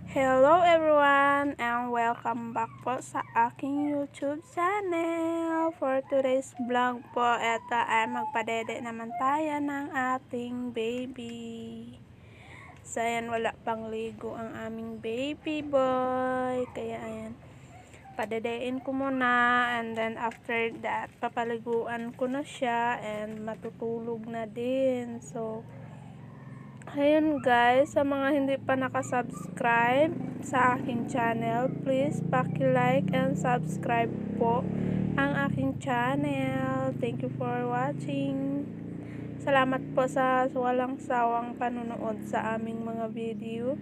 Hello everyone and welcome back po sa aking YouTube channel. For today's vlog po, eto ay magpadede naman tayo ng ating baby. So ayan, wala pang ligo ang aming baby boy. Kaya ayan, padedein ko muna and then after that, papaliguan ko na siya and matutulog na din. So ayun guys, sa mga hindi pa nakasubscribe sa aking channel, please paki-like and subscribe po ang aking channel. Thank you for watching. Salamat po sa walang sawang panunood sa aming mga video.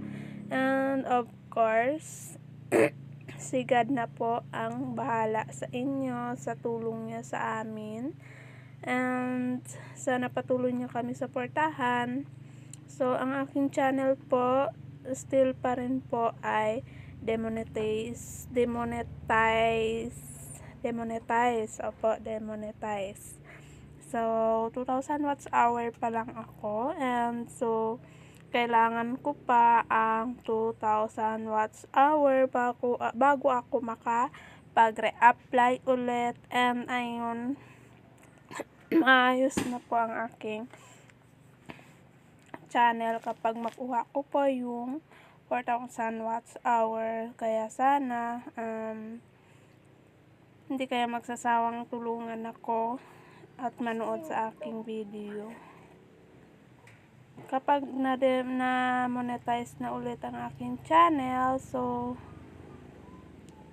And of course, si God na po ang bahala sa inyo, sa tulong niya sa amin. And sana patuloy niyo kami suportahan. So, ang aking channel po, still pa rin po ay demonetize. Opo, demonetize. So, 2,000 watts hour pa lang ako. And so, kailangan ko pa ang 2,000 watts hour bago ako makapag-re-apply ulit. And ayun, maayos na po ang aking channel kapag makuha ko po yung 4,000 watts hour. Kaya sana hindi kayo magsasawang tulungan ako at manood sa aking video. Kapag na-monetize na ulit ang aking channel, so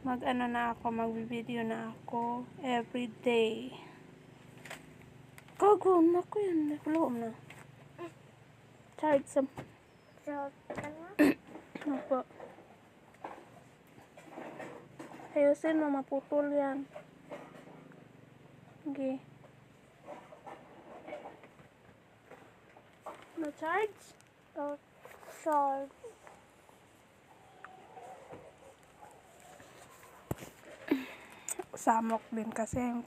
mag-video na ako everyday. Gagawin ako yan. Kulong na. Charge some. Opo. Ayusin mo, maputol yan. Okay. Na-charge? Charge. Samok din kasi yung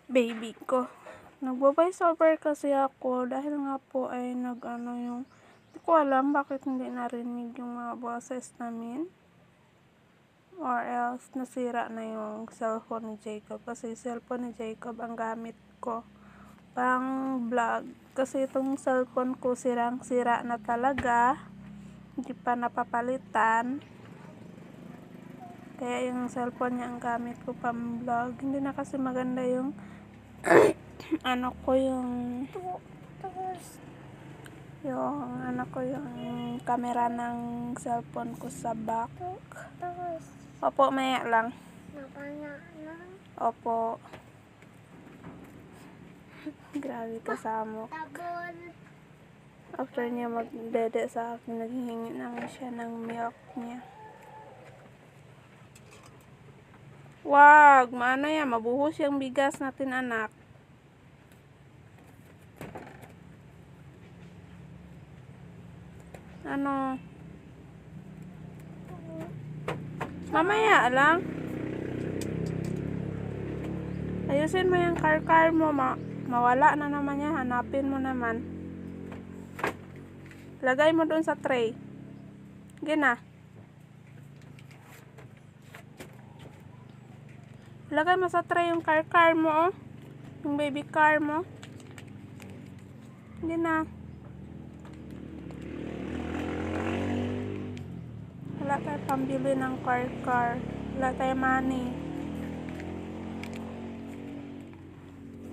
baby ko. Nagbo-voice over kasi ako dahil nga po ay hindi ko alam bakit hindi narinig yung mga boses namin, or else nasira na yung cellphone ni Jacob, kasi cellphone ni Jacob ang gamit ko pang vlog, kasi itong cellphone ko sirang-sira na talaga, hindi pa napapalitan, kaya yung cellphone niya ang gamit ko pang vlog. Hindi na kasi maganda yung yung camera ng cellphone ko sa back. Opo, maya lang. Opo. Grabe ka, Samok. After niya magdede sa akin, naghihingi naman siya ng milk niya. Wag, maano yan, mabuhos yung bigas natin, anak. Ano? Mamaya lang. Ayusin mo yung car mo, mawala na naman yan, hanapin mo naman. Lagay mo dun sa tray. Gina. Lagay mo sa tray yung car mo, oh. Yung baby car mo. Gina. Wala tayo pambili ng car. Wala tayo money.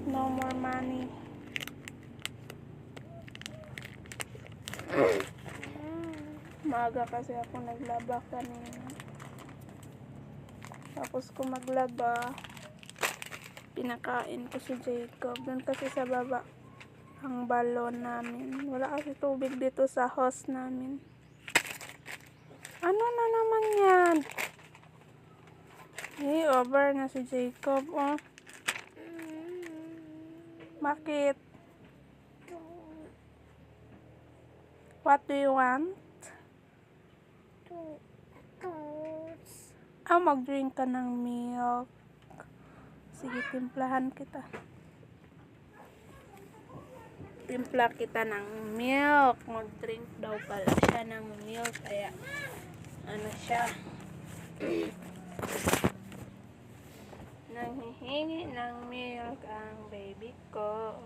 No more money. Maaga kasi ako naglaba kanina. Tapos ko maglaba, pinakain ko si Jacob. Doon kasi sa baba ang balon namin. Wala kasi tubig dito sa house namin. Ano na naman yan? Over na si Jacob, oh. Bakit? What do you want? Mag-drink ka ng milk. Sige, timplahan kita. Timpla kita ng milk. Mag-drink daw pala siya ng milk. Kaya ano siya. Nanghihingi ng milk ang baby ko.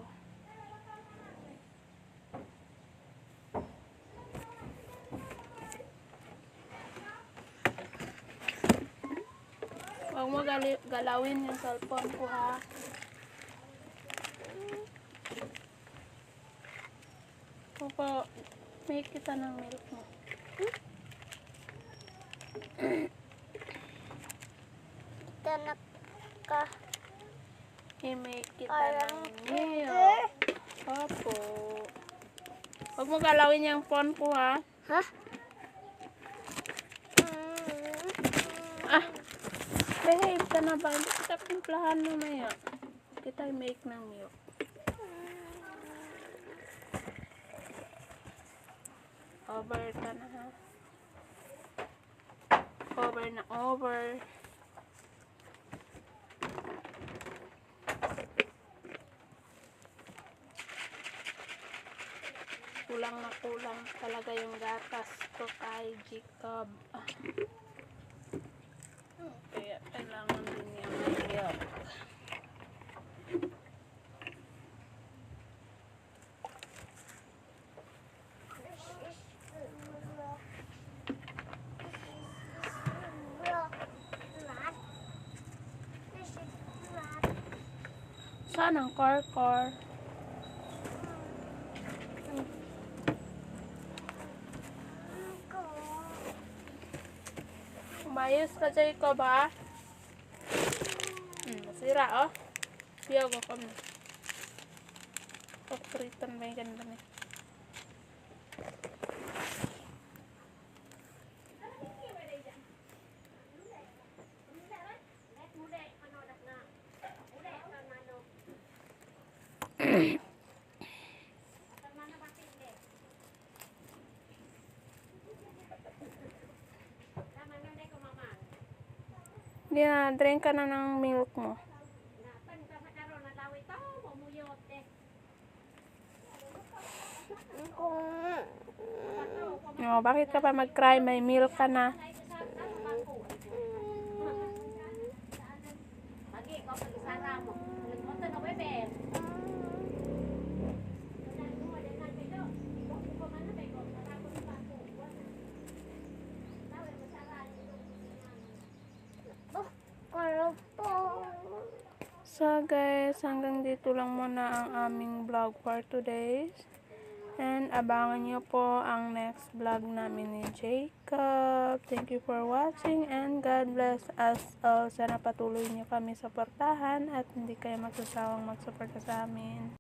Huwag mo galawin yung cellphone ko, ha. Papa, may kita ng milk mo. Kita na ka. May kita ng milk. Opo. Huwag mo galawin yung phone ko, ha. Ha? Ah, behave ka na ba? Hindi kita pimplahan mamaya. Kita make ng milk. Over ka na, ha. Over na over. Kulang na kulang talaga yung gatas ko kay Jacob. Kaya kailangan din niya ng milk. Saan ang car? Umayos ka, Jacob, ha? Masira, oh. Siyaw ko kami. Papritan ba yung ganda niya? Hindi na, drink ka na ng milk mo. Oh, bakit ka pa mag-cry? May milk ka na. So guys, hanggang dito lang muna ang aming vlog for today. And abangan nyo po ang next vlog namin ni Jacob. Thank you for watching and God bless us all. Sana patuloy nyo kami suportahan at hindi kayo magsasawang magsuporta sa amin.